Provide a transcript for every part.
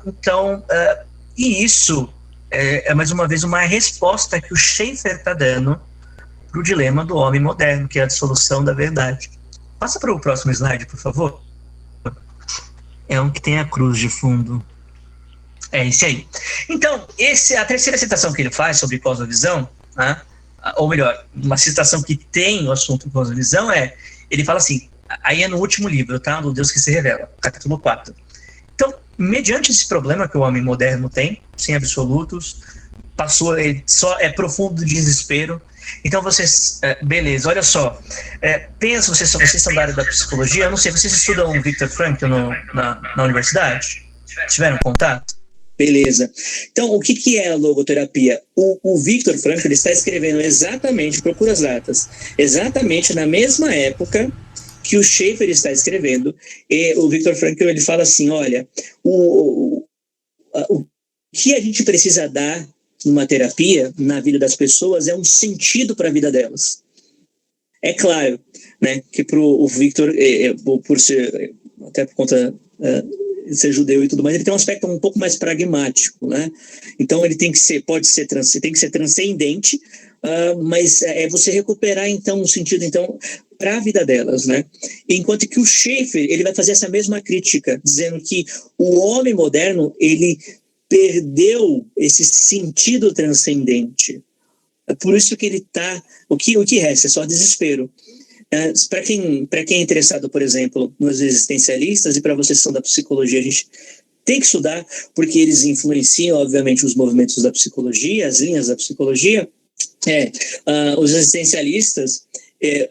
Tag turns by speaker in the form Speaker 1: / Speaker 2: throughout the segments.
Speaker 1: Então, e isso é mais uma vez uma resposta que o Schaeffer está dando para o dilema do homem moderno, que é a dissolução da verdade. Passa para o próximo slide, por favor. É um que tem a cruz de fundo. É esse aí. Então, a terceira citação que ele faz sobre cosmovisão, né, ou melhor, uma citação que tem o assunto cosmovisão ele fala assim, aí é no último livro, tá? Do Deus que se revela, capítulo 4. Então, mediante esse problema que o homem moderno tem, sem absolutos, só é profundo desespero. Então vocês, beleza, olha só, pensa, vocês são da área da psicologia, eu não sei, vocês estudam o Viktor Frankl na universidade? Tiveram contato? Beleza. Então, o que é a logoterapia? O Viktor Frankl ele está escrevendo exatamente, procura as datas, exatamente na mesma época que o Schaeffer está escrevendo, e o Viktor Frankl ele fala assim, olha, o que a gente precisa dar numa terapia, na vida das pessoas, é um sentido para a vida delas. É claro, né, que para o Viktor, por ser, até por conta de ser judeu e tudo mais, ele tem um aspecto um pouco mais pragmático, né? Então ele tem que ser transcendente, mas é você recuperar então um sentido então para a vida delas, né? Enquanto que o Schaeffer ele vai fazer essa mesma crítica, dizendo que o homem moderno ele perdeu esse sentido transcendente. É por isso que ele está... O que resta é só desespero. Para quem é interessado, por exemplo, nos existencialistas, e para vocês que são da psicologia, a gente tem que estudar, porque eles influenciam, obviamente, os movimentos da psicologia, as linhas da psicologia. Os existencialistas,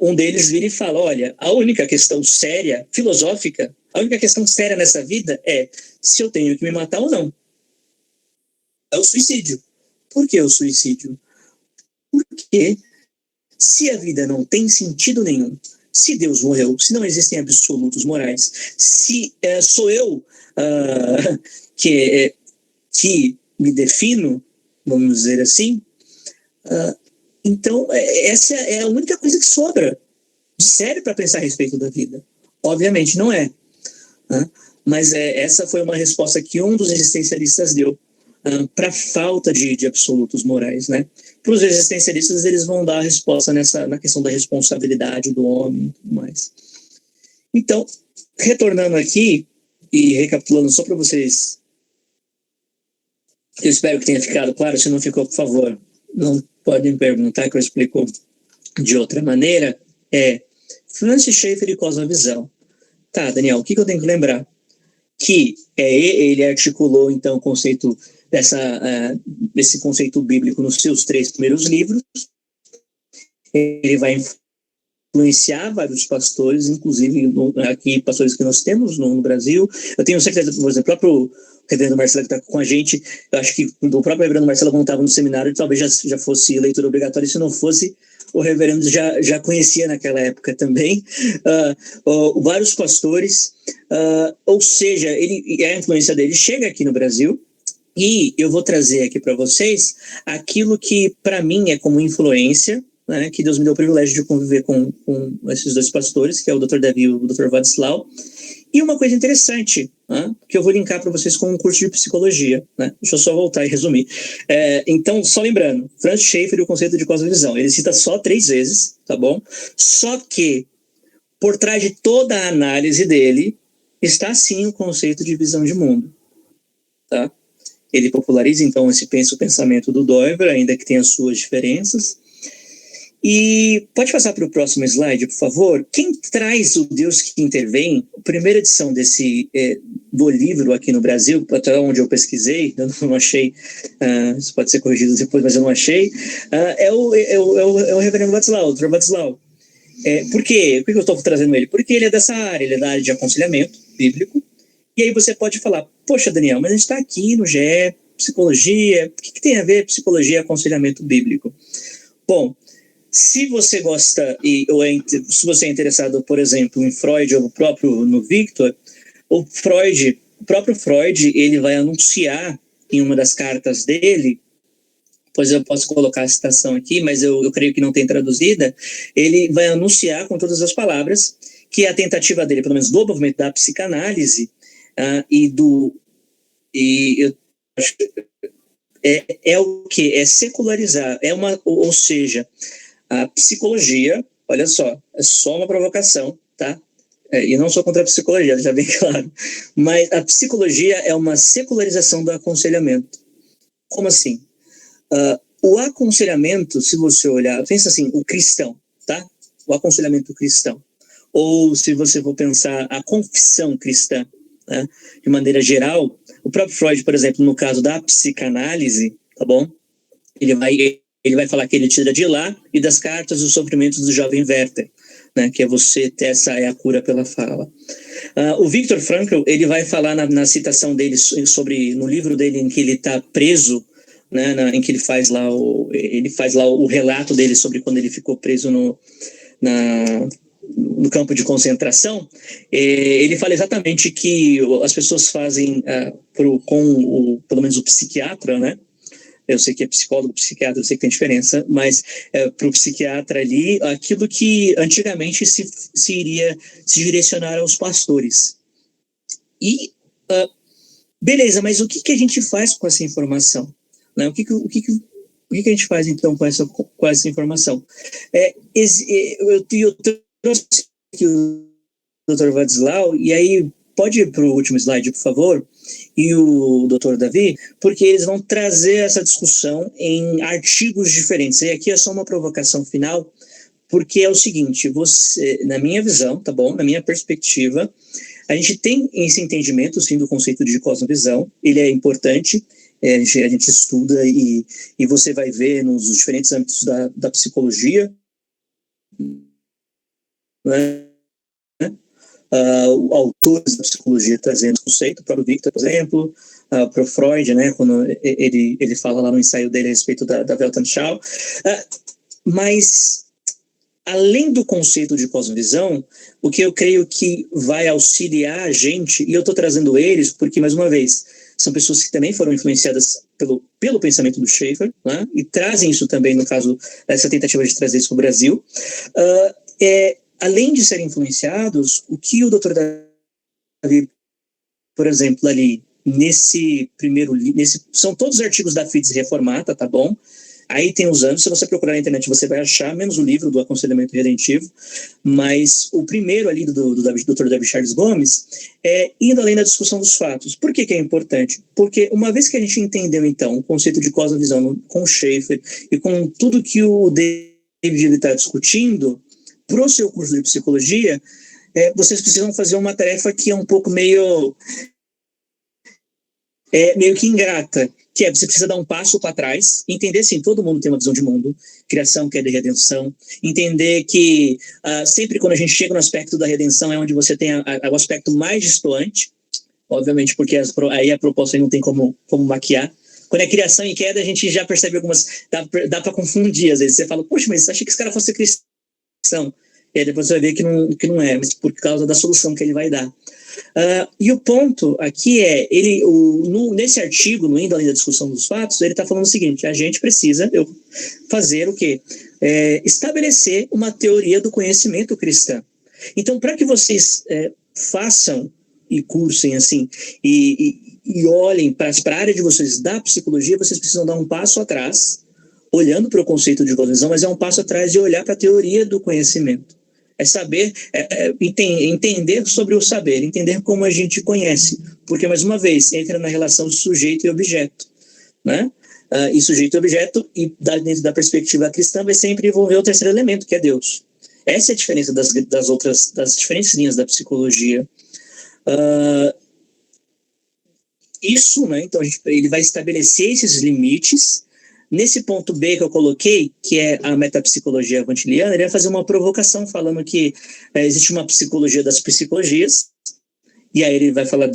Speaker 1: um deles vira e fala, olha, a única questão séria, filosófica, a única questão séria nessa vida é se eu tenho que me matar ou não. É o suicídio. Por que o suicídio? Porque se a vida não tem sentido nenhum, se Deus morreu, se não existem absolutos morais, se sou eu que me defino, vamos dizer assim, então essa é a única coisa que sobra de sério para pensar a respeito da vida. Obviamente não é. Mas essa foi uma resposta que um dos existencialistas deu para a falta de absolutos morais, né? Para os existencialistas, eles vão dar a resposta na questão da responsabilidade do homem e tudo mais. Então, retornando aqui e recapitulando só para vocês, eu espero que tenha ficado claro, se não ficou, por favor, não podem perguntar que eu explico de outra maneira, Francis Schaeffer e cosmovisão. Tá, Daniel, o que eu tenho que lembrar? Que ele articulou, então, o conceito desse conceito bíblico nos seus 3 primeiros livros. Ele vai influenciar vários pastores, inclusive aqui pastores que nós temos no Brasil. Eu tenho certeza, por exemplo, o próprio reverendo Marcelo que está com a gente, eu acho que o próprio reverendo Marcelo, quando estava no seminário, talvez já fosse leitura obrigatória, se não fosse, o reverendo já conhecia naquela época também, vários pastores, ou seja, a influência dele chega aqui no Brasil, e eu vou trazer aqui para vocês aquilo que para mim é como influência, né, que Deus me deu o privilégio de conviver com esses 2 pastores, que é o Dr. Davi e o Dr. Vadislau. E uma coisa interessante, que eu vou linkar para vocês com um curso de psicologia, né? Deixa eu só voltar e resumir. Então, só lembrando, Francis Schaeffer e o conceito de cosmovisão, ele cita só 3 vezes, tá bom? Só que, por trás de toda a análise dele, está sim o conceito de visão de mundo, tá? Ele populariza, então, o pensamento do Dover, ainda que tenha suas diferenças. E pode passar para o próximo slide, por favor? Quem traz o Deus que intervém, a primeira edição do livro aqui no Brasil, até onde eu pesquisei, eu não achei, isso pode ser corrigido depois, mas eu não achei, é o reverendo Vadislau, o Dr. Vadislau. Por quê? Por que eu estou trazendo ele? Porque ele é dessa área, ele é da área de aconselhamento bíblico. E aí você pode falar, poxa, Daniel, mas a gente está aqui no GE, psicologia, o que tem a ver psicologia e aconselhamento bíblico? Bom, se você gosta, se você é interessado, por exemplo, em Freud ou no Victor, o próprio Freud, ele vai anunciar em uma das cartas dele, pois eu posso colocar a citação aqui, mas eu creio que não tem traduzida, ele vai anunciar com todas as palavras que a tentativa dele, pelo menos do movimento da psicanálise, e do E eu acho que é o que? É secularizar. Ou seja, a psicologia, olha só, é só uma provocação, tá? E não sou contra a psicologia, já bem claro. Mas a psicologia é uma secularização do aconselhamento. Como assim? O aconselhamento, se você olhar, pensa assim, o cristão, tá? O aconselhamento cristão. Ou se você for pensar a confissão cristã, né? De maneira geral, o próprio Freud, por exemplo, no caso da psicanálise, tá bom? Ele vai falar que ele tira de lá e das cartas os sofrimentos do jovem Werther, né? Que é você ter essa é a cura pela fala. O Viktor Frankl, ele vai falar na citação dele sobre, no livro dele em que ele está preso, né, em que ele faz lá o relato dele sobre quando ele ficou preso no campo de concentração. Ele fala exatamente que as pessoas fazem pelo menos o psiquiatra, né? Eu sei que é psicólogo, psiquiatra, eu sei que tem diferença, mas para o psiquiatra ali, aquilo que antigamente se iria se direcionar aos pastores. E, beleza, mas o que a gente faz com essa informação? Né? O que a gente faz, então, com essa informação? Eu trouxe aqui o Dr. Vadislau, e aí pode ir para o último slide, por favor, e o Dr. Davi, porque eles vão trazer essa discussão em artigos diferentes. E aqui é só uma provocação final, porque é o seguinte, na minha visão, tá bom? Na minha perspectiva, a gente tem esse entendimento, sim, do conceito de cosmovisão, ele é importante, a gente estuda e você vai ver nos diferentes âmbitos da psicologia, né? Autores da psicologia trazendo o conceito, o próprio Victor, por exemplo, para o Freud, né, quando ele fala lá no ensaio dele a respeito da Weltanschauung. Mas, além do conceito de cosmovisão, o que eu creio que vai auxiliar a gente, e eu estou trazendo eles porque, mais uma vez, são pessoas que também foram influenciadas pelo pensamento do Schaeffer, né, e trazem isso também, no caso, dessa tentativa de trazer isso para o Brasil, além de serem influenciados, o que o Dr. Davi, por exemplo, ali, nesse primeiro livro, são todos os artigos da FIDS Reformata, tá bom? Aí tem os anos, se você procurar na internet, você vai achar, menos o livro do Aconselhamento Redentivo, mas o primeiro ali do Dr. Davi Charles Gomes é indo além da discussão dos fatos. Por que é importante? Porque uma vez que a gente entendeu, então, o conceito de cosmovisão com o Schaeffer e com tudo que o David está discutindo, para o seu curso de psicologia, vocês precisam fazer uma tarefa que é um pouco meio que ingrata, que você precisa dar um passo para trás, entender assim, todo mundo tem uma visão de mundo, criação, queda e redenção, entender que sempre quando a gente chega no aspecto da redenção é onde você tem o aspecto mais distoante, obviamente porque aí a proposta não tem como maquiar. Quando é criação e queda, a gente já percebe dá para confundir, às vezes você fala, poxa, mas achei que esse cara fosse cristão. E aí depois você vai ver que não é, mas por causa da solução que ele vai dar. E o ponto aqui é, nesse artigo, no Indo Além da Discussão dos Fatos, ele está falando o seguinte, a gente precisa fazer o quê? Estabelecer uma teoria do conhecimento cristã. Então, para que vocês façam e cursem assim, e olhem para a área de vocês da psicologia, vocês precisam dar um passo atrás, olhando para o conceito de cosmovisão, mas é um passo atrás de olhar para a teoria do conhecimento. É saber, entender sobre o saber, entender como a gente conhece. Porque, mais uma vez, entra na relação de sujeito e objeto. Né? E sujeito e objeto, e dentro da perspectiva cristã, vai sempre envolver o terceiro elemento, que é Deus. Essa é a diferença das diferentes linhas da psicologia. Isso, né? Então, ele vai estabelecer esses limites. Nesse ponto B que eu coloquei, que é a metapsicologia avantiliana, ele vai fazer uma provocação falando que existe uma psicologia das psicologias, e aí ele vai falar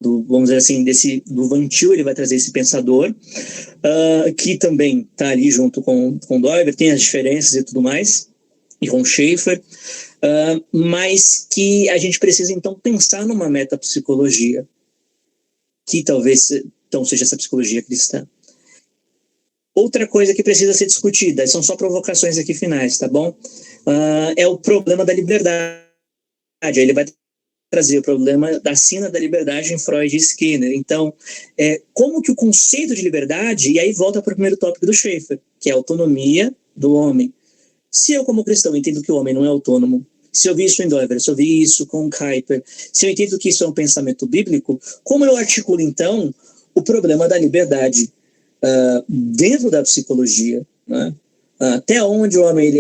Speaker 1: vamos dizer assim, do Van Til, ele vai trazer esse pensador, que também está ali junto com Doiber, tem as diferenças e tudo mais, e com Schaeffer, mas que a gente precisa então pensar numa metapsicologia, que talvez então seja essa psicologia cristã. Outra coisa que precisa ser discutida, são só provocações aqui finais, tá bom? É o problema da liberdade. Ele vai trazer o problema da sina da liberdade em Freud e Skinner. Então, como que o conceito de liberdade, e aí volta para o primeiro tópico do Schaeffer, que é a autonomia do homem. Se eu, como cristão, entendo que o homem não é autônomo, se eu vi isso em Dover, se eu vi isso com Kuyper, se eu entendo que isso é um pensamento bíblico, como eu articulo, então, o problema da liberdade dentro da psicologia, né? Até onde o homem,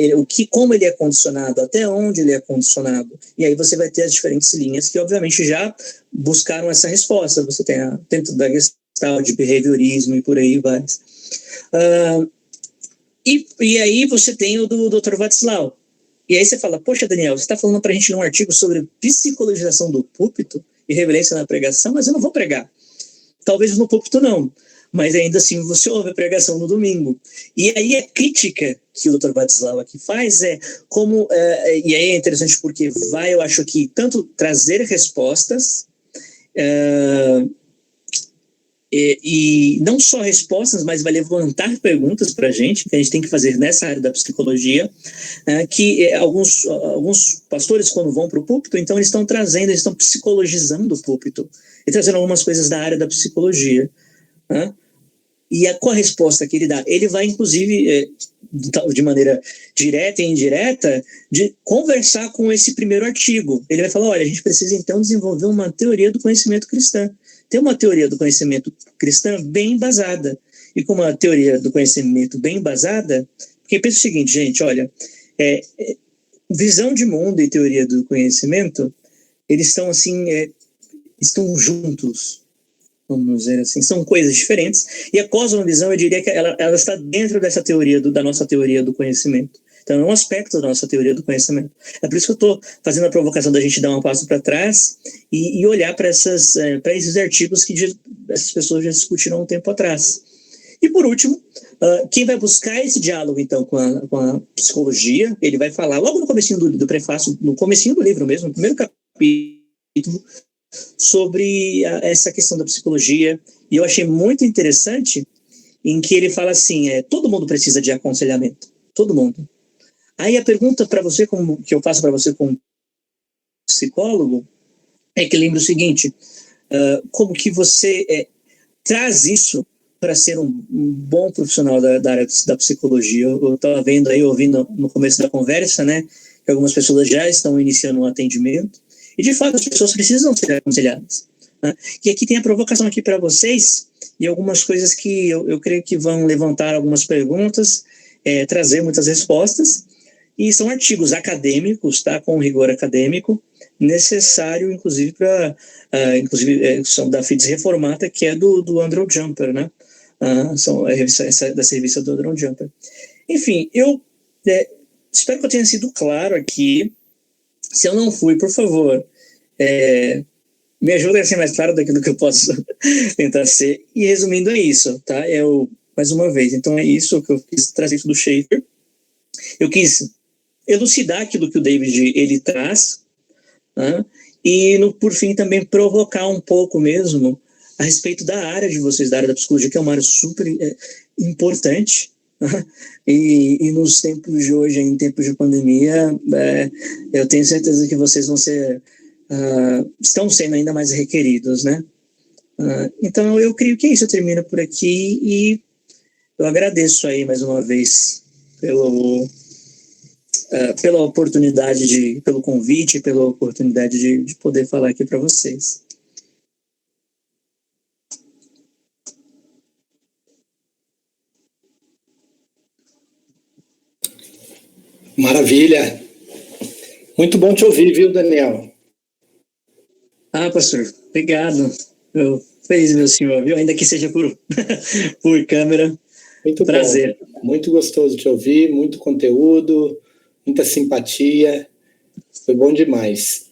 Speaker 1: como ele é condicionado, até onde ele é condicionado. E aí você vai ter as diferentes linhas que, obviamente, já buscaram essa resposta. Você tem dentro da Gestalt de behaviorismo e por aí vai. E aí você tem o do Dr. Václav. E aí você fala, poxa, Daniel, você está falando para a gente num artigo sobre psicologização do púlpito e reverência na pregação, mas eu não vou pregar. Talvez no púlpito não, mas ainda assim você ouve a pregação no domingo. E aí a crítica que o Dr. Václav aqui faz como, e aí é interessante porque eu acho que tanto trazer respostas, e não só respostas, mas vai levantar perguntas para a gente, que a gente tem que fazer nessa área da psicologia, que alguns pastores, quando vão para o púlpito, então eles estão psicologizando o púlpito, e trazendo algumas coisas da área da psicologia. E qual a resposta que ele dá? Ele vai, inclusive, de maneira direta e indireta, de conversar com esse primeiro artigo. Ele vai falar, olha, a gente precisa então desenvolver uma teoria do conhecimento cristã. Tem uma teoria do conhecimento cristã bem embasada. E com uma teoria do conhecimento bem embasada, porque pensa o seguinte, gente, olha, visão de mundo e teoria do conhecimento, eles estão assim, estão juntos, vamos dizer assim, são coisas diferentes, e a cosmovisão, eu diria que ela está dentro dessa teoria, da nossa teoria do conhecimento. Então, é um aspecto da nossa teoria do conhecimento. É por isso que eu estou fazendo a provocação da gente dar um passo para trás e olhar para esses artigos que essas pessoas já discutiram há um tempo atrás. E, por último, quem vai buscar esse diálogo, então, com a psicologia, ele vai falar, logo no comecinho do prefácio, no comecinho do livro mesmo, no primeiro capítulo, sobre essa questão da psicologia, e eu achei muito interessante em que ele fala assim, todo mundo precisa de aconselhamento, todo mundo. Aí a pergunta para você, que eu faço para você como psicólogo, é que lembra o seguinte, como que você traz isso para ser um bom profissional da área da psicologia. Eu estava ouvindo no começo da conversa, né, que algumas pessoas já estão iniciando um atendimento, e de fato as pessoas precisam ser aconselhadas. Né? E aqui tem a provocação aqui para vocês, e algumas coisas que eu creio que vão levantar algumas perguntas, trazer muitas respostas, e são artigos acadêmicos, tá, com rigor acadêmico, necessário, inclusive, são da Fides Reformata, que é do Andrew Jumper, né? São dessa revista do Andrew Jumper. Enfim, eu espero que eu tenha sido claro aqui. Se eu não fui, por favor, me ajuda a ser mais claro daquilo que eu posso tentar ser. E resumindo, é isso, tá? Mais uma vez, então é isso que eu quis trazer isso do Schaeffer. Eu quis elucidar aquilo que o David ele traz, né? E por fim também provocar um pouco mesmo a respeito da área de vocês, da área da psicologia, que é uma área super importante, né? E nos tempos de hoje, em tempos de pandemia, eu tenho certeza que vocês vão estão sendo ainda mais requeridos, né? Então eu creio que é isso, eu termino por aqui e eu agradeço aí mais uma vez pela oportunidade, pelo convite, pela oportunidade de poder falar aqui para vocês.
Speaker 2: Maravilha. Muito bom te ouvir, viu, Daniel?
Speaker 1: Pastor, obrigado. Feliz, meu senhor, viu? Ainda que seja por câmera.
Speaker 2: Muito prazer. Bom. Muito gostoso te ouvir, muito conteúdo, muita simpatia. Foi bom demais.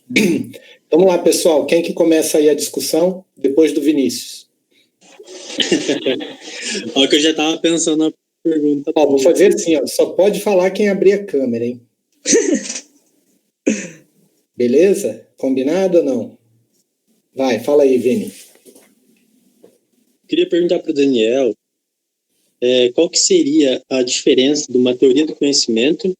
Speaker 2: Vamos lá, pessoal. Quem que começa aí a discussão? Depois do Vinícius.
Speaker 3: Olha que eu já estava pensando na pergunta.
Speaker 2: Vou fazer assim, só pode falar quem abrir a câmera, hein? Beleza? Combinado ou não? Vai, fala aí, Vini.
Speaker 3: Queria perguntar para o Daniel qual que seria a diferença de uma teoria do conhecimento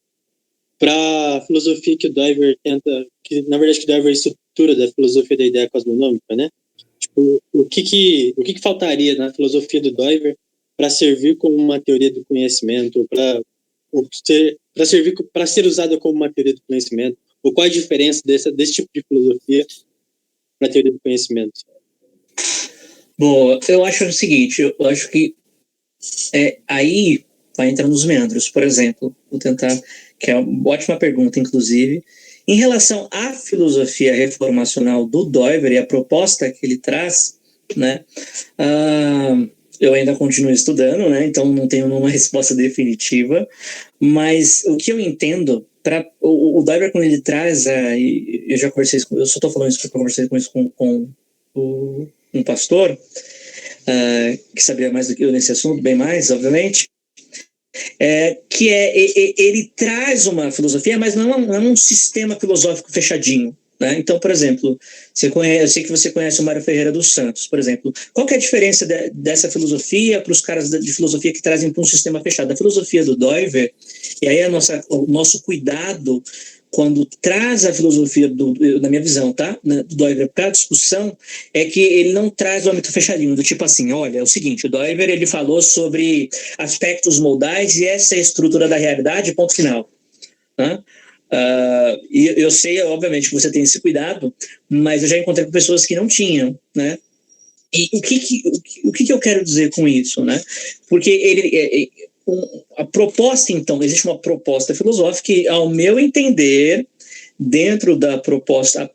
Speaker 3: para a filosofia que o Dover tenta, que na verdade que o Dover ruptura da filosofia da ideia cosmonômica, né? Tipo, o que faltaria na filosofia do Doiver para servir como uma teoria do conhecimento, para ser usada como uma teoria do conhecimento? Ou qual a diferença desse tipo de filosofia para a teoria do conhecimento?
Speaker 1: Bom, eu acho o seguinte, eu acho que aí vai entrar nos meandros. Por exemplo, vou tentar, que é uma ótima pergunta, inclusive, em relação à filosofia reformacional do Doiver e a proposta que ele traz, né? Eu ainda continuo estudando, né? Então não tenho uma resposta definitiva, mas o que eu entendo o Doiver, quando ele traz eu já conversei eu só estou falando isso porque eu conversei com isso com um pastor que sabia mais do que eu nesse assunto, bem mais, obviamente, ele traz uma filosofia, mas não é um sistema filosófico fechadinho. Né? Então, por exemplo, eu sei que você conhece o Mário Ferreira dos Santos, por exemplo. Qual que é a diferença dessa filosofia para os caras de filosofia que trazem para um sistema fechado? A filosofia do Doiver, e aí o nosso cuidado quando traz a filosofia, na minha visão, tá? Do Doiver para a discussão, é que ele não traz o âmbito fechadinho, do tipo assim, olha, é o seguinte, o Doiver ele falou sobre aspectos modais e essa é a estrutura da realidade, ponto final. Né? E eu sei, obviamente, que você tem esse cuidado, mas eu já encontrei com pessoas que não tinham, né? E o que eu quero dizer com isso, né? Porque a proposta, então, existe uma proposta filosófica que, ao meu entender, dentro da proposta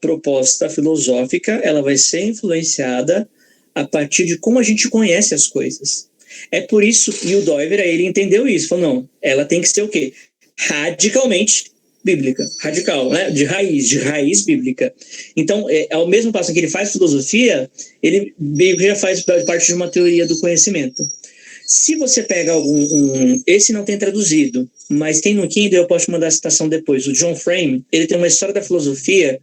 Speaker 1: filosófica, ela vai ser influenciada a partir de como a gente conhece as coisas. É por isso, e o Doiver, ele entendeu isso, falou, não, ela tem que ser o quê? Radicalmente bíblica, radical, né? De raiz bíblica. Então, ao mesmo passo que ele faz filosofia, ele já faz parte de uma teoria do conhecimento. Se você pega esse não tem traduzido, mas tem no Kindle, eu posso te mandar a citação depois. O John Frame, ele tem uma história da filosofia,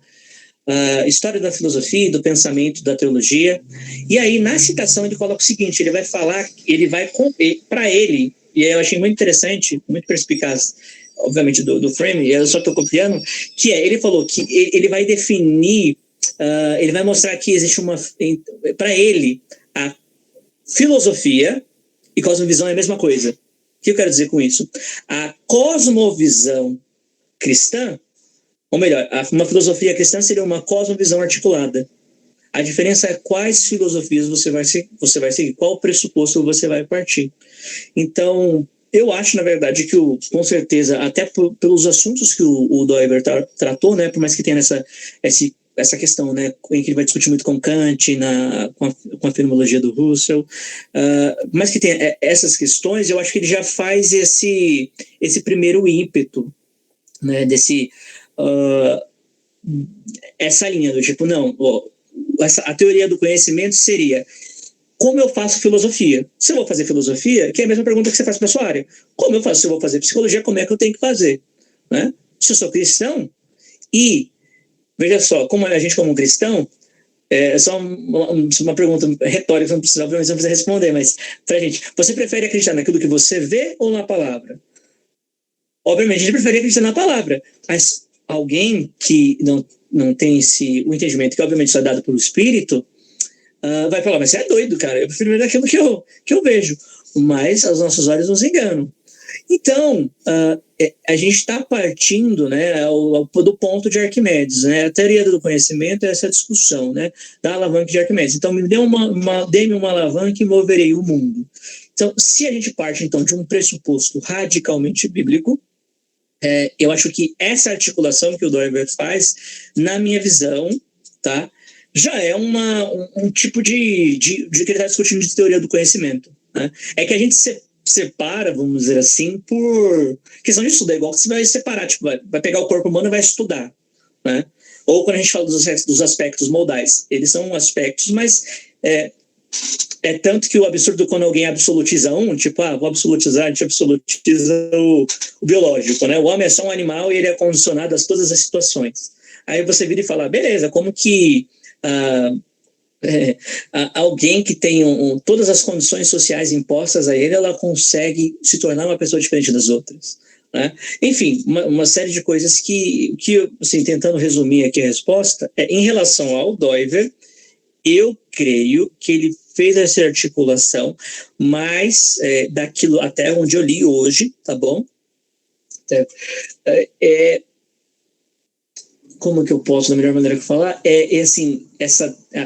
Speaker 1: do pensamento, da teologia. E aí, na citação, ele coloca o seguinte, ele vai falar, para ele, e eu achei muito interessante, muito perspicaz, obviamente, do Frame, eu só estou copiando, ele falou que ele vai definir, ele vai mostrar que existe para ele, a filosofia e cosmovisão é a mesma coisa. O que eu quero dizer com isso? A cosmovisão cristã, ou melhor, uma filosofia cristã seria uma cosmovisão articulada. A diferença é quais filosofias você vai seguir, qual pressuposto você vai partir. Então, eu acho, na verdade, que com certeza, até pelos assuntos que o Doiver tratou, né, por mais que tenha essa questão, né, em que ele vai discutir muito com Kant, com a fenomenologia do Russell, mas que tem essas questões, eu acho que ele já faz esse primeiro ímpeto, né, essa linha do tipo, não, a teoria do conhecimento seria como eu faço filosofia. Se eu vou fazer filosofia, que é a mesma pergunta que você faz para a sua área. Como eu faço? Se eu vou fazer psicologia, como é que eu tenho que fazer? Né? Se eu sou cristão, e veja só, como a gente como cristão, é só uma pergunta retórica, não precisa responder, mas pra gente, você prefere acreditar naquilo que você vê ou na palavra? Obviamente, a gente prefere acreditar na palavra, mas alguém que não tem o entendimento, que obviamente só é dado pelo Espírito, vai falar, mas você é doido, cara, eu prefiro ver daquilo que eu vejo, mas os nossos olhos nos enganam. Então, a gente está partindo, né, do ponto de Arquimedes, né? A teoria do conhecimento é essa discussão, né, da alavanca de Arquimedes. Então, dê-me uma alavanca e moverei o mundo. Então, se a gente parte, então, de um pressuposto radicalmente bíblico, eu acho que essa articulação que o Doiver faz, na minha visão, tá, já é um tipo de que ele está discutindo de teoria do conhecimento. Né? É que a gente separa, vamos dizer assim, por questão de estudo. É igual que você vai separar, tipo, vai pegar o corpo humano e vai estudar. Né? Ou quando a gente fala dos aspectos modais. Eles são aspectos, mas é tanto que o absurdo quando alguém absolutiza tipo, vou absolutizar, a gente absolutiza o biológico, né? O homem é só um animal e ele é condicionado a todas as situações. Aí você vira e fala, beleza, como que alguém que tem todas as condições sociais impostas a ele, ela consegue se tornar uma pessoa diferente das outras? né? Enfim, uma série de coisas que assim, tentando resumir aqui a resposta, em relação ao Doiver, eu creio que ele fez essa articulação, mas daquilo até onde eu li hoje, tá bom? Como que eu posso, da melhor maneira que falar, assim,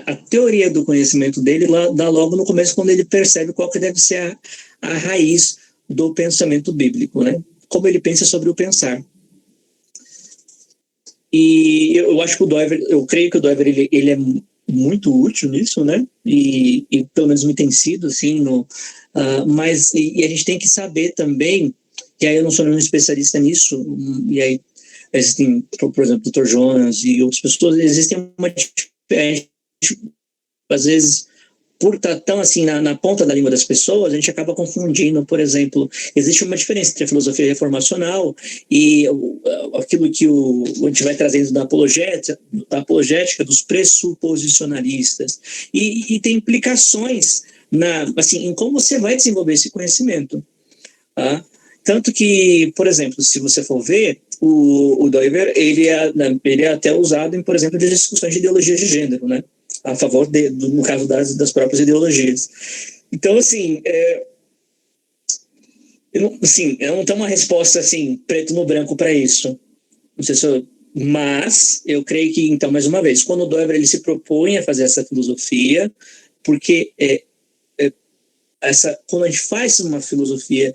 Speaker 1: a teoria do conhecimento dele lá, dá logo no começo, quando ele percebe qual que deve ser a raiz do pensamento bíblico, né? Como ele pensa sobre o pensar. E eu acho que o Doiver, eu creio que o Doiver, ele é muito útil nisso, né? E pelo menos me tem sido, assim, mas a gente tem que saber também, que aí eu não sou nenhum especialista nisso, e aí existem, por exemplo, o Dr. Jonas e outras pessoas, existem uma diferença, às vezes, por estar tão assim na ponta da língua das pessoas, a gente acaba confundindo, por exemplo, existe uma diferença entre a filosofia reformacional e aquilo que a gente vai trazendo da apologética dos pressuposicionalistas, e tem implicações assim, em como você vai desenvolver esse conhecimento, tá? Tanto que, por exemplo, se você for ver, o Doiver, ele é até usado em, por exemplo, de discussões de ideologias de gênero, né? A favor, no caso das próprias ideologias. Então, assim, eu não tenho uma resposta, assim, preto no branco para isso. Não sei se mas eu creio que, então, mais uma vez, quando o Doiver ele se propõe a fazer essa filosofia, porque quando a gente faz uma filosofia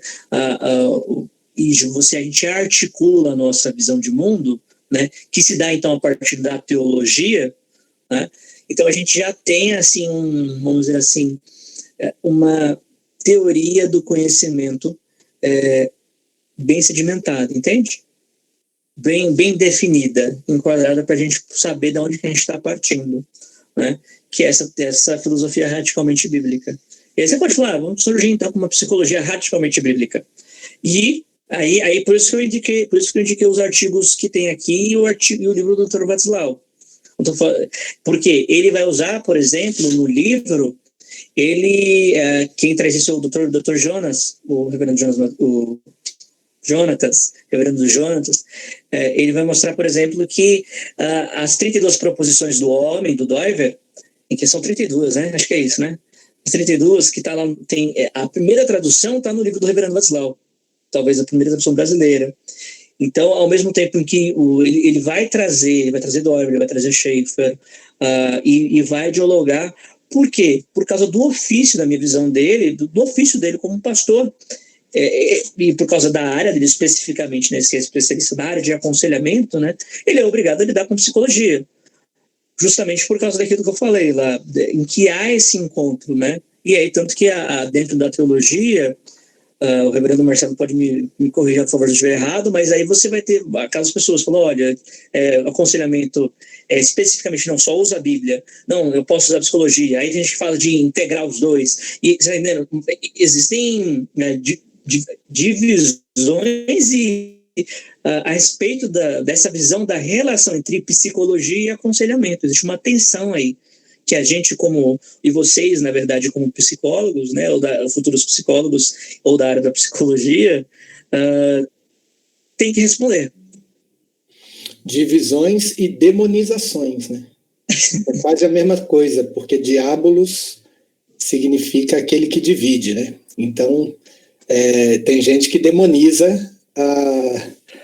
Speaker 1: e a gente articula a nossa visão de mundo, né, que se dá então a partir da teologia, né, então a gente já tem assim vamos dizer assim, uma teoria do conhecimento bem sedimentada, entende? Bem definida, enquadrada para a gente saber de onde que a gente está partindo, né, que é essa filosofia radicalmente bíblica. E aí você pode falar, vamos surgir então com uma psicologia radicalmente bíblica. E aí por isso que eu indiquei os artigos que tem aqui e o livro do Dr. Václav. Porque ele vai usar, por exemplo, no livro, quem traz isso é o Dr. Jonas, o reverendo Jonas, o reverendo Jonatas, ele vai mostrar, por exemplo, que as 32 proposições do homem, do Doiver, em que são 32, né? Acho que é isso, né? 32, que está lá, a primeira tradução está no livro do reverendo Václav, talvez a primeira tradução brasileira. Então, ao mesmo tempo em que ele vai trazer Doiver, ele vai trazer Schaeffer, e vai dialogar. Por quê? Por causa do ofício, da minha visão dele, do ofício dele como pastor, e por causa da área dele especificamente, né, que é especialista na área de aconselhamento, né, ele é obrigado a lidar com psicologia. Justamente por causa daquilo que eu falei lá, em que há esse encontro, né? E aí, tanto que dentro da teologia, o reverendo Marcelo pode me corrigir, por favor, se eu estiver errado, mas aí você vai ter aquelas pessoas que falam, olha, aconselhamento especificamente não só usa a Bíblia, não, eu posso usar psicologia, aí a gente fala de integrar os dois, e você tá entendendo? Existem divisões a respeito dessa visão da relação entre psicologia e aconselhamento. Existe uma tensão aí, que a gente e vocês, na verdade, como psicólogos, né, ou futuros psicólogos, ou da área da psicologia, tem que responder.
Speaker 2: Divisões e demonizações, né? É quase a mesma coisa, porque diabolos significa aquele que divide, né? Então, tem gente que demoniza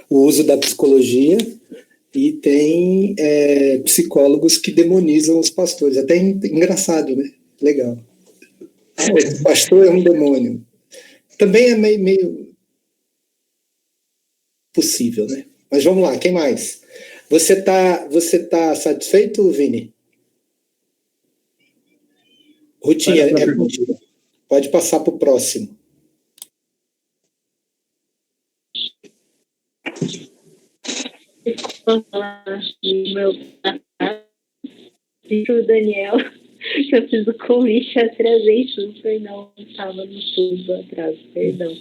Speaker 2: o uso da psicologia e tem psicólogos que demonizam os pastores. Até engraçado, né? Legal. O pastor é um demônio. Também é meio possível, né? Mas vamos lá, quem mais? Você tá satisfeito, Vini? Rutinha, pode passar para o próximo.
Speaker 4: O Daniel, que eu fiz o convite há 3 vezes, foi não estava no tubo atrás, perdão.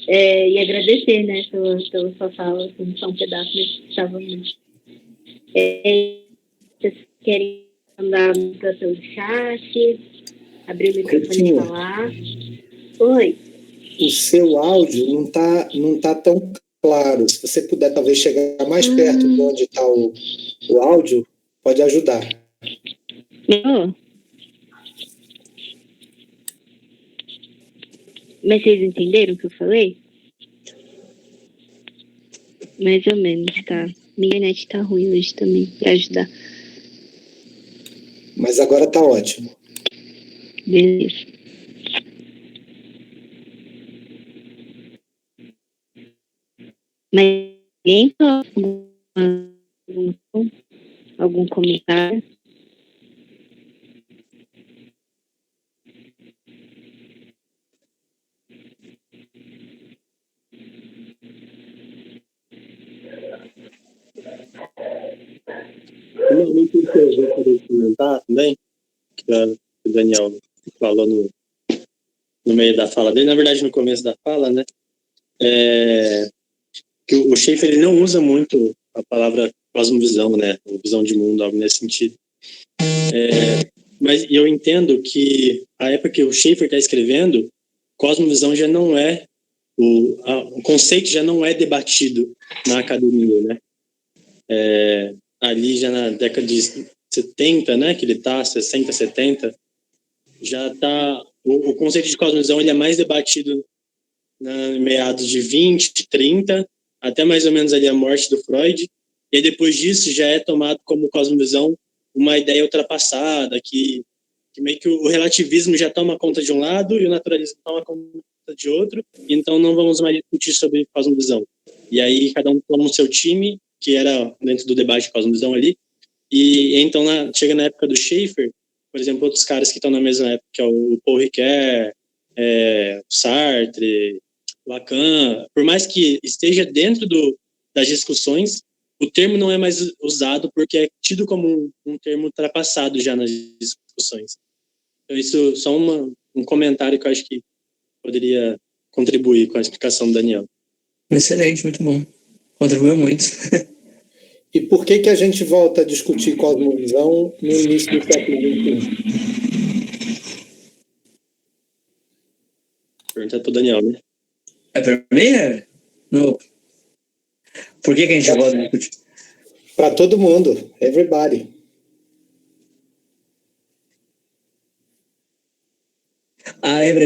Speaker 4: E agradecer, né, pela sua fala, assim, só um pedaço, mas estava muito. Vocês querem mandar pelo chat, abrir o microfone e falar? Oi.
Speaker 2: o seu áudio não tá tão claro. Se você puder talvez chegar mais perto de onde está o áudio, pode ajudar.
Speaker 4: Oh. Mas vocês entenderam o que eu falei? Mais ou menos, tá. Minha net tá ruim hoje também, pra ajudar.
Speaker 2: Mas agora tá ótimo.
Speaker 4: Beleza. Mas alguém tem algum comentário?
Speaker 3: Uma coisa que eu gostaria de comentar também, que o Daniel falou no meio da fala dele, na verdade no começo da fala, né? Que o Schaeffer ele não usa muito a palavra cosmovisão, né? Ou visão de mundo, algo nesse sentido. Mas eu entendo que a época que o Schaeffer está escrevendo, cosmovisão já não é o conceito já não é debatido na academia, né? Ali já na década de 70, né? Que ele tá 60, 70, já tá o conceito de cosmovisão ele é mais debatido em meados de 20, 30, até mais ou menos ali a morte do Freud, e depois disso já é tomado como cosmovisão uma ideia ultrapassada, que meio que o relativismo já toma conta de um lado e o naturalismo toma conta de outro, então não vamos mais discutir sobre cosmovisão. E aí cada um toma o seu time, que era dentro do debate de cosmovisão ali, e então chega na época do Schaeffer, por exemplo, outros caras que estão na mesma época, que é o Paul Ricoeur, o Sartre, Lacan, por mais que esteja dentro das discussões, o termo não é mais usado porque é tido como um termo ultrapassado já nas discussões. Então isso só um comentário que eu acho que poderia contribuir com a explicação do Daniel.
Speaker 1: Excelente, muito bom. Contribuiu muito.
Speaker 2: E por que a gente volta a discutir cosmovisão no início do século XXI?
Speaker 3: Pergunta para o Daniel, né?
Speaker 1: É para mim? No... Por que a gente volta a discutir?
Speaker 2: Para todo mundo, everybody.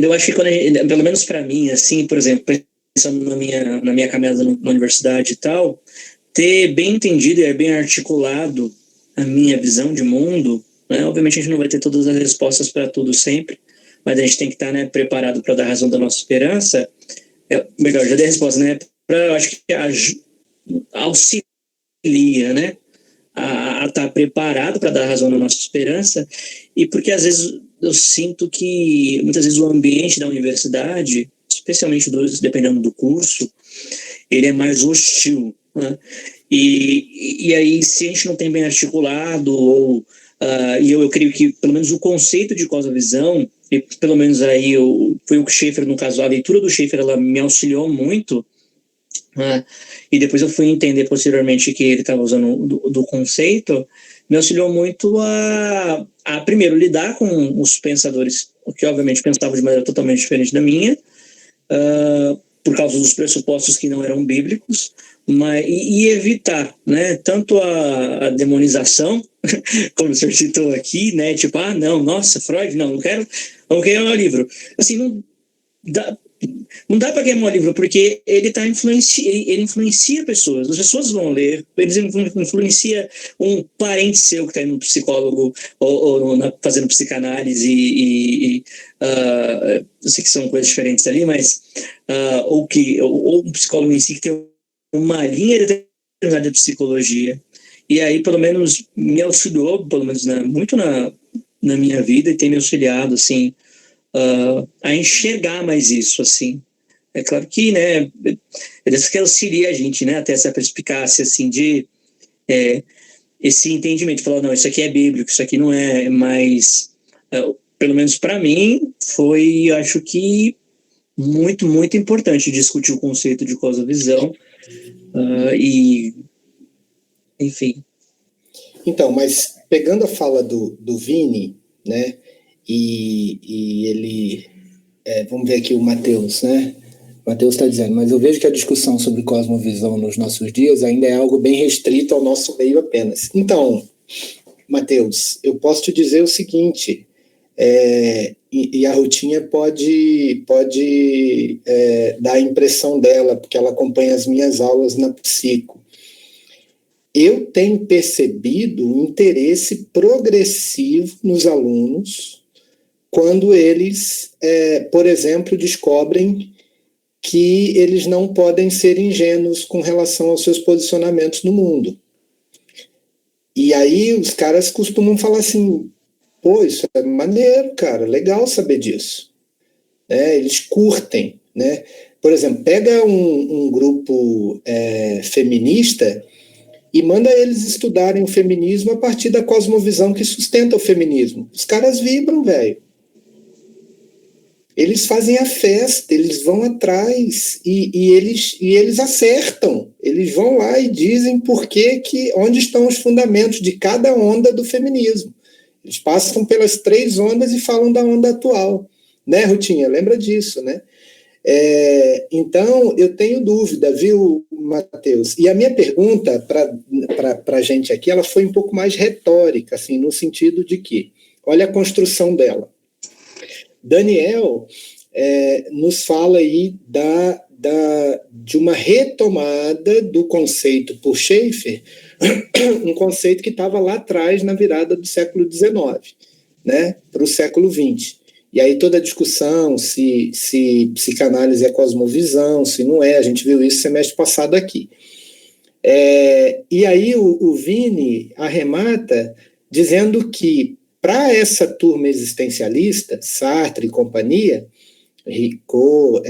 Speaker 1: Eu acho que pelo menos para mim, assim, por exemplo, pensando na minha caminhada na universidade e tal, ter bem entendido e bem articulado a minha visão de mundo, né? Obviamente a gente não vai ter todas as respostas para tudo sempre, mas a gente tem que estar, né, preparado para dar razão da nossa esperança. Melhor, já dei a resposta, né? Eu acho que auxilia, né? A estar preparado para dar razão da nossa esperança, e porque às vezes eu sinto que muitas vezes o ambiente da universidade, especialmente dependendo do curso, ele é mais hostil, né? E aí, se a gente não tem bem articulado, e eu creio que pelo menos o conceito de cosmovisão, e pelo menos aí foi o que o Schaeffer, no caso, a leitura do Schaeffer, ela me auxiliou muito, e depois eu fui entender posteriormente que ele estava usando do conceito, me auxiliou muito a primeiro lidar com os pensadores que obviamente pensavam de maneira totalmente diferente da minha, por causa dos pressupostos que não eram bíblicos, e evitar, né, tanto a demonização, como o senhor citou aqui, né, tipo, não, nossa, Freud, não quero queimar o livro. Assim, não dá para queimar o livro, porque ele influencia pessoas. As pessoas vão ler, ele influencia um parente seu que está indo no psicólogo ou fazendo psicanálise eu sei que são coisas diferentes ali, mas ou um psicólogo em si que tem uma linha determinada de psicologia. E aí, pelo menos, me auxiliou, pelo menos muito na minha vida, e tem me auxiliado, assim, a enxergar mais isso, assim. É claro que, né, eles que auxilia a gente, né, até essa perspicácia, assim, de esse entendimento, falar, não, isso aqui é bíblico, isso aqui não é, mas pelo menos para mim foi, acho que muito, muito importante discutir o conceito de cosmovisão e, enfim.
Speaker 2: Então, mas pegando a fala do Vini, né, e ele vamos ver aqui o Matheus, né? O Matheus está dizendo, mas eu vejo que a discussão sobre cosmovisão nos nossos dias ainda é algo bem restrito ao nosso meio apenas. Então, Matheus, eu posso te dizer o seguinte, e a Rutinha pode dar a impressão dela, porque ela acompanha as minhas aulas na Psico. Eu tenho percebido um interesse progressivo nos alunos quando eles, por exemplo, descobrem que eles não podem ser ingênuos com relação aos seus posicionamentos no mundo. E aí os caras costumam falar assim, pô, isso é maneiro, cara, legal saber disso. Eles curtem, né? Por exemplo, pega um grupo feminista e manda eles estudarem o feminismo a partir da cosmovisão que sustenta o feminismo. Os caras vibram, velho. Eles fazem a festa, eles vão atrás e eles acertam. Eles vão lá e dizem onde estão os fundamentos de cada onda do feminismo. Eles passam pelas 3 ondas e falam da onda atual. Né, Rutinha? Lembra disso, né? Então, eu tenho dúvida, viu, Matheus? E a minha pergunta para a gente aqui, ela foi um pouco mais retórica, assim, no sentido de que, olha a construção dela. Daniel nos fala aí de uma retomada do conceito por Schaeffer, um conceito que estava lá atrás, na virada do século XIX, né, para o século XX. E aí toda a discussão se psicanálise é cosmovisão, se não é, a gente viu isso semestre passado aqui. E aí o Vini arremata dizendo que para essa turma existencialista, Sartre e companhia, Ricoeur,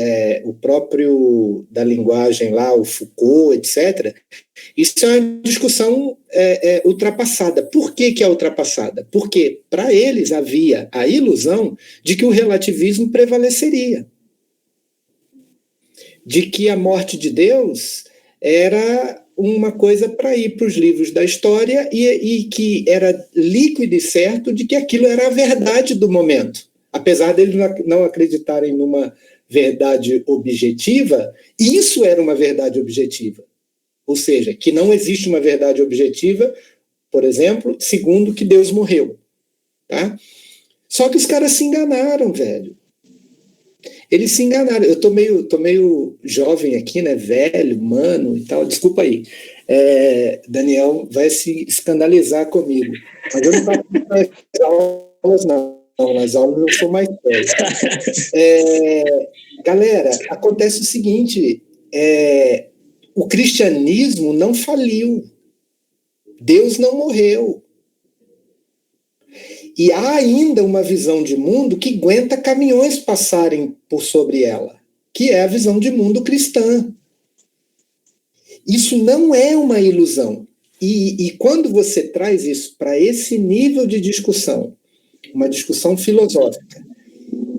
Speaker 2: o próprio da linguagem lá, o Foucault, etc., isso é uma discussão ultrapassada. Por que é ultrapassada? Porque para eles havia a ilusão de que o relativismo prevaleceria, de que a morte de Deus era uma coisa para ir para os livros da história e que era líquido e certo de que aquilo era a verdade do momento. Apesar deles não acreditarem numa verdade objetiva, isso era uma verdade objetiva. Ou seja, que não existe uma verdade objetiva, por exemplo, segundo que Deus morreu. Tá? Só que os caras se enganaram, velho. Eles se enganaram. Eu tô meio jovem aqui, né? Velho, mano e tal. Desculpa aí. Daniel vai se escandalizar comigo. Mas eu não faço nas aulas, não. Nas aulas eu sou mais velho. Galera, acontece o seguinte: o cristianismo não faliu. Deus não morreu. E há ainda uma visão de mundo que aguenta caminhões passarem por sobre ela, que é a visão de mundo cristã. Isso não é uma ilusão. E quando você traz isso para esse nível de discussão, uma discussão filosófica,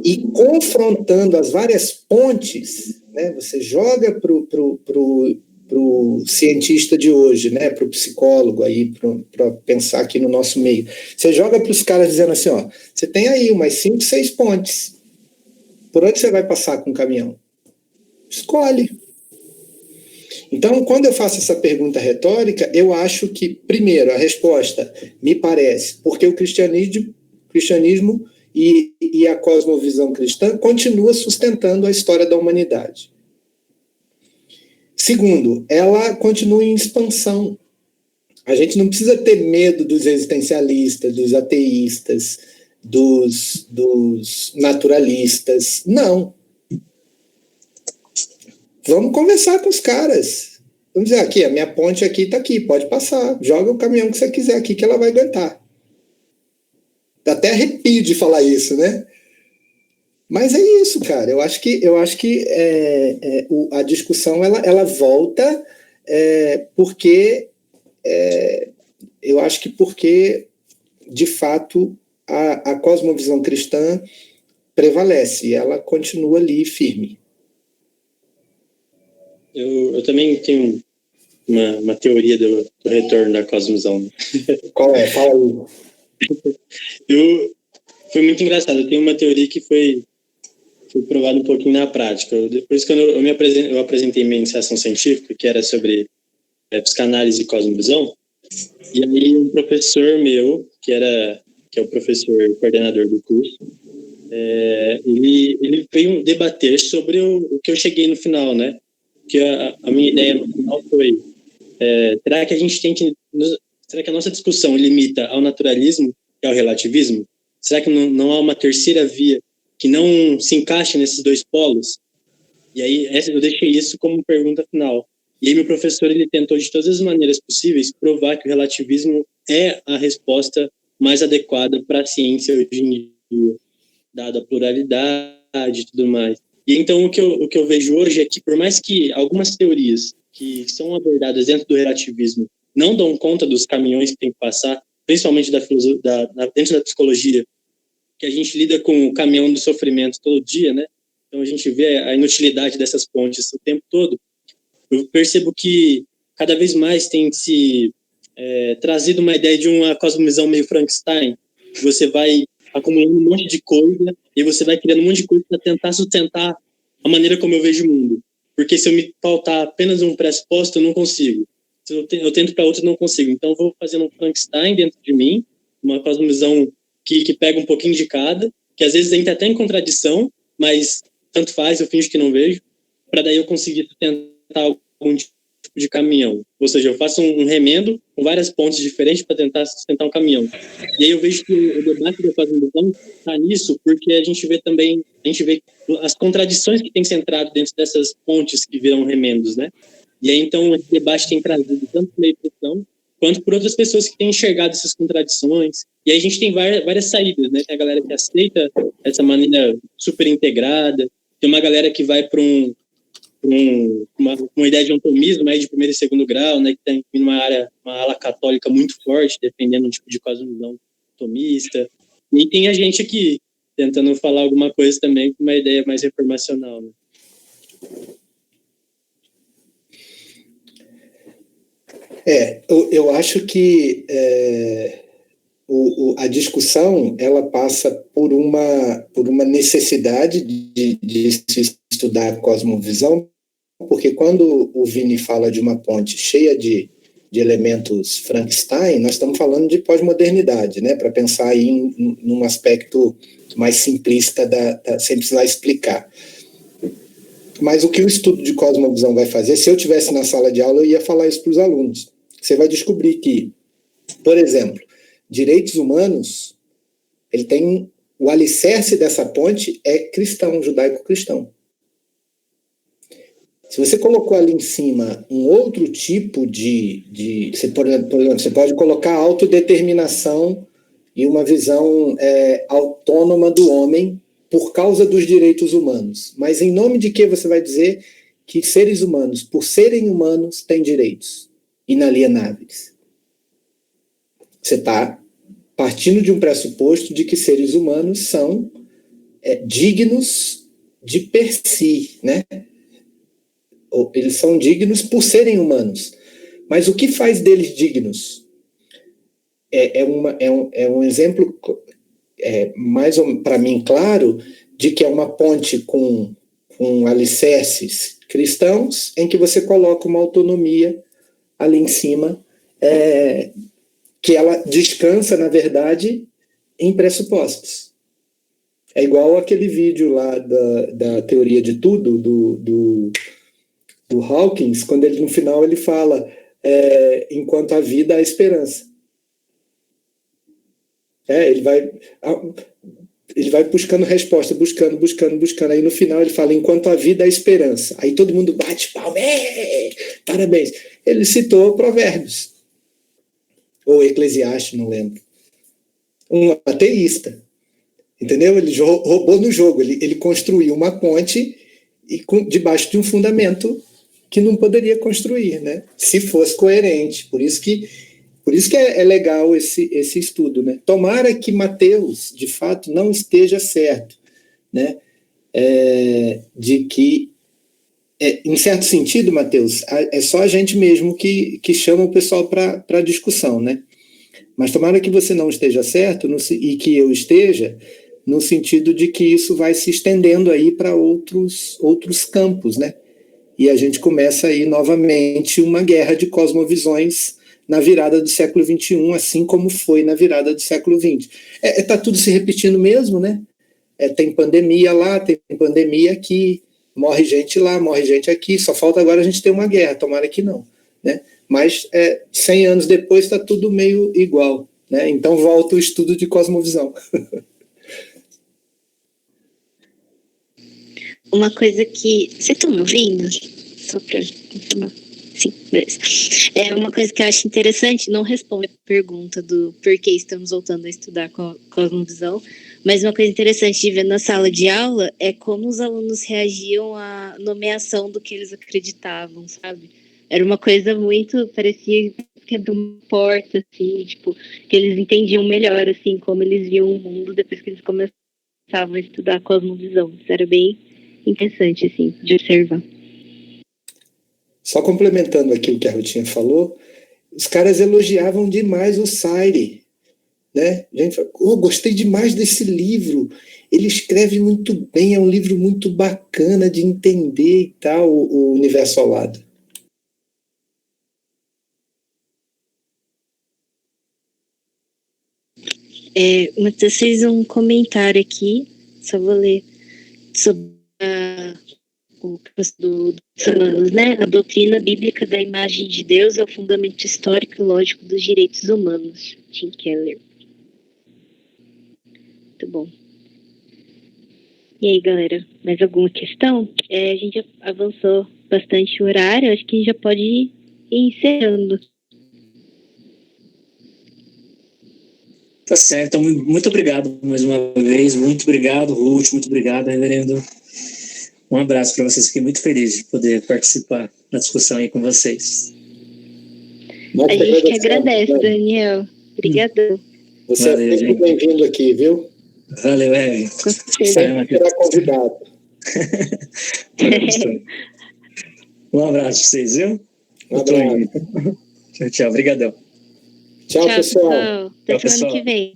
Speaker 2: e confrontando as várias pontes, né, você joga para o cientista de hoje, né, para o psicólogo aí, para pensar aqui no nosso meio. Você joga para os caras dizendo assim, ó, você tem aí umas 5, 6 pontes. Por onde você vai passar com o caminhão? Escolhe. Então, quando eu faço essa pergunta retórica, eu acho que, primeiro, a resposta me parece, porque o cristianismo e a cosmovisão cristã continua sustentando a história da humanidade. Segundo, ela continua em expansão. A gente não precisa ter medo dos existencialistas, dos ateístas, dos naturalistas. Não. Vamos conversar com os caras. Vamos dizer, aqui, a minha ponte aqui está aqui, pode passar. Joga o caminhão que você quiser aqui, que ela vai aguentar. Dá até arrepio de falar isso, né? Mas é isso, cara. Eu acho que a discussão ela volta porque eu acho que porque, de fato, a cosmovisão cristã prevalece e ela continua ali firme.
Speaker 3: Eu também tenho uma teoria do retorno da cosmovisão.
Speaker 2: Qual é? Fala aí.
Speaker 3: Foi muito engraçado. Eu tenho uma teoria que foi foi provado um pouquinho na prática. Por isso que eu apresentei minha iniciação científica, que era sobre psicanálise e cosmovisão, e aí um professor meu, que é o professor coordenador do curso, ele veio debater sobre o que eu cheguei no final, né? Que a minha ideia no final foi, será que a gente tem que... Será que a nossa discussão limita ao naturalismo e ao relativismo? Será que não há uma terceira via que não se encaixe nesses dois polos? E aí eu deixei isso como pergunta final. E aí meu professor, ele tentou de todas as maneiras possíveis provar que o relativismo é a resposta mais adequada para a ciência hoje em dia, dada a pluralidade e tudo mais. E então o que eu vejo hoje é que, por mais que algumas teorias que são abordadas dentro do relativismo não dão conta dos caminhões que tem que passar, principalmente dentro da psicologia, que a gente lida com o caminhão do sofrimento todo dia, né? Então a gente vê a inutilidade dessas pontes o tempo todo. Eu percebo que cada vez mais tem se trazido uma ideia de uma cosmovisão meio Frankenstein. Você vai acumulando um monte de coisa e você vai criando um monte de coisa para tentar sustentar a maneira como eu vejo o mundo. Porque se eu me faltar apenas um pressuposto, eu não consigo. Se eu tento para outro, não consigo. Então eu vou fazendo um Frankenstein dentro de mim, uma cosmovisão que pega um pouquinho de cada, que às vezes entra até em contradição, mas tanto faz, eu finjo que não vejo, para daí eu conseguir sustentar algum tipo de caminhão. Ou seja, eu faço um remendo com várias pontes diferentes para tentar sustentar um caminhão. E aí eu vejo que o debate da cosmovisão está nisso, porque a gente vê as contradições que têm centrado dentro dessas pontes que viram remendos, né? E aí, então, esse debate tem trazido tanto pela educação, quanto por outras pessoas que têm enxergado essas contradições. E aí a gente tem várias saídas, né? Tem a galera que aceita essa maneira super integrada, tem uma galera que vai para uma ideia de ontomismo, né, de primeiro e segundo grau, né, que tem uma ala católica muito forte, defendendo um tipo de cosmovisão ontomista. E tem a gente aqui, tentando falar alguma coisa também com uma ideia mais reformacional, né?
Speaker 2: Eu acho que a discussão ela passa por uma necessidade de se estudar a cosmovisão, porque quando o Vini fala de uma ponte cheia de elementos Frankenstein, nós estamos falando de pós-modernidade, né, para pensar aí num aspecto mais simplista, sem precisar explicar. Mas o que o estudo de cosmovisão vai fazer, se eu estivesse na sala de aula, eu ia falar isso para os alunos. Você vai descobrir que, por exemplo, direitos humanos, ele tem o alicerce dessa ponte é cristão, judaico-cristão. Se você colocou ali em cima um outro tipo por exemplo, você pode colocar autodeterminação e uma visão autônoma do homem por causa dos direitos humanos. Mas em nome de que você vai dizer que seres humanos, por serem humanos, têm direitos inalienáveis? Você está partindo de um pressuposto de que seres humanos são dignos de per si, né? Eles são dignos por serem humanos. Mas o que faz deles dignos? É um exemplo, mais para mim, claro, de que é uma ponte com alicerces cristãos, em que você coloca uma autonomia ali em cima, que ela descansa, na verdade, em pressupostos. É igual aquele vídeo lá da teoria de tudo, do Hawkins, quando no final ele fala enquanto há vida, há esperança. Ele vai buscando resposta, buscando. Aí no final ele fala, enquanto há vida, há esperança. Aí todo mundo bate palma, parabéns. Ele citou Provérbios. Ou Eclesiastes, não lembro. Um ateísta. Entendeu? Ele roubou no jogo. Ele construiu uma ponte debaixo de um fundamento que não poderia construir, né? Se fosse coerente. Por isso que é legal esse estudo, né? Tomara que Mateus, de fato, não esteja certo, né? De que, em certo sentido, Mateus, é só a gente mesmo que chama o pessoal para discussão, né? Mas tomara que você não esteja certo e que eu esteja, no sentido de que isso vai se estendendo aí para outros campos, né? E a gente começa aí novamente uma guerra de cosmovisões na virada do século XXI, assim como foi na virada do século XX. Tá tudo se repetindo mesmo, né? Tem pandemia lá, tem pandemia aqui, morre gente lá, morre gente aqui, só falta agora a gente ter uma guerra, tomara que não, né? Mas 100 anos depois está tudo meio igual, né? Então volta o estudo de cosmovisão.
Speaker 4: Uma coisa que... Vocês estão me ouvindo? Só para... Sim, beleza. Uma coisa que eu acho interessante, não responde a pergunta do por que estamos voltando a estudar cosmovisão, mas uma coisa interessante de ver na sala de aula é como os alunos reagiam à nomeação do que eles acreditavam, sabe? Era uma coisa muito... parecia que abriu uma porta, assim, tipo, que eles entendiam melhor, assim, como eles viam o mundo depois que eles começavam a estudar cosmovisão. Isso era bem interessante, assim, de observar.
Speaker 2: Só complementando aqui o que a Rutinha falou, os caras elogiavam demais o Sayre, né? A gente falou, gostei demais desse livro, ele escreve muito bem, é um livro muito bacana de entender e tal, o Universo ao Lado.
Speaker 4: Matheus fez um comentário aqui, só vou ler, sobre o dos humanos, né? A doutrina bíblica da imagem de Deus é o fundamento histórico e lógico dos direitos humanos. Tim Keller. Muito bom. E aí, galera, mais alguma questão? A gente já avançou bastante o horário, acho que a gente já pode ir encerrando.
Speaker 1: Tá certo, então, muito obrigado mais uma vez, muito obrigado, Ruth, muito obrigado, reverendo. Um abraço para vocês, fiquei muito feliz de poder participar da discussão aí com vocês.
Speaker 4: A gente que agradece, Daniel. Obrigadão.
Speaker 2: Você é muito bem-vindo aqui, viu?
Speaker 1: Valeu, Eve.
Speaker 2: Será convidado.
Speaker 1: Um abraço para vocês, viu?
Speaker 2: Um abraço.
Speaker 1: Tchau, tchau. Obrigadão.
Speaker 2: Tchau, pessoal.
Speaker 4: Até semana que vem.